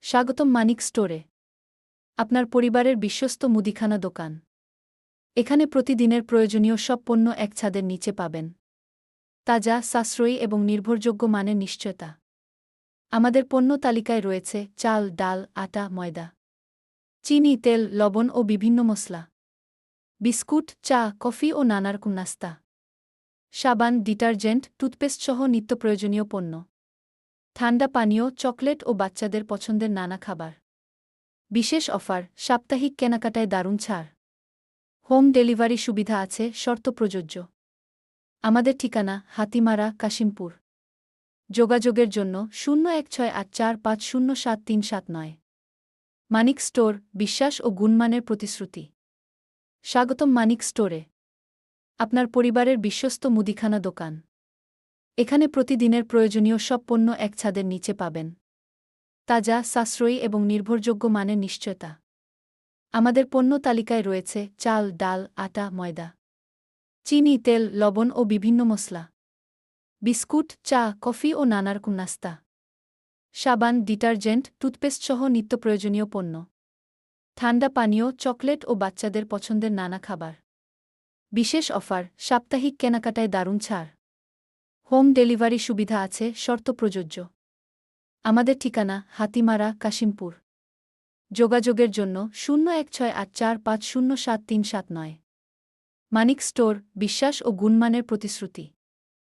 স্বাগতম মানিক স্টোরে, আপনার পরিবারের বিশ্বস্ত মুদিখানা দোকান। এখানে প্রতিদিনের প্রয়োজনীয় সব পণ্য এক ছাদের নিচে পাবেন। তাজা, সাশ্রয়ী এবং নির্ভরযোগ্য মানের নিশ্চয়তা। আমাদের পণ্য তালিকায় রয়েছে চাল, ডাল, আটা, ময়দা, চিনি, তেল, লবণ ও বিভিন্ন মসলা, বিস্কুট, চা, কফি ও নানারকম নাস্তা, সাবান, ডিটারজেন্ট, টুথপেস্ট সহ নিত্যপ্রয়োজনীয় পণ্য, ঠান্ডা পানীয়, চকলেট ও বাচ্চাদের পছন্দের নানা খাবার। বিশেষ অফার, সাপ্তাহিক কেনাকাটায় দারুণ ছাড়। হোম ডেলিভারি সুবিধা আছে, শর্ত প্রযোজ্য। আমাদের ঠিকানা হাতিমারা, কাশিমপুর। যোগাযোগের জন্য 016845073779। মানিক স্টোর, বিশ্বাস ও গুণমানের প্রতিশ্রুতি। স্বাগতম মানিক স্টোরে, আপনার পরিবারের বিশ্বস্ত মুদিখানা দোকান। এখানে প্রতিদিনের প্রয়োজনীয় সব পণ্য এক ছাদের নিচে পাবেন। তাজা, সাশ্রয়ী এবং নির্ভরযোগ্য মানের নিশ্চয়তা। আমাদের পণ্য তালিকায় রয়েছে চাল, ডাল, আটা, ময়দা, চিনি, তেল, লবণ ও বিভিন্ন মসলা, বিস্কুট, চা, কফি ও নানারকম নাস্তা, সাবান, ডিটারজেন্ট, টুথপেস্ট সহ নিত্যপ্রয়োজনীয় পণ্য, ঠান্ডা পানীয়, চকলেট ও বাচ্চাদের পছন্দের নানা খাবার। বিশেষ অফার, সাপ্তাহিক কেনাকাটায় দারুণ ছাড়। হোম ডেলিভারি সুবিধা আছে, শর্ত প্রযোজ্য। আমাদের ঠিকানা হাতিমারা, কাশিমপুর। যোগাযোগের জন্য 016845073779। মানিক স্টোর, বিশ্বাস ও গুণমানের প্রতিশ্রুতি।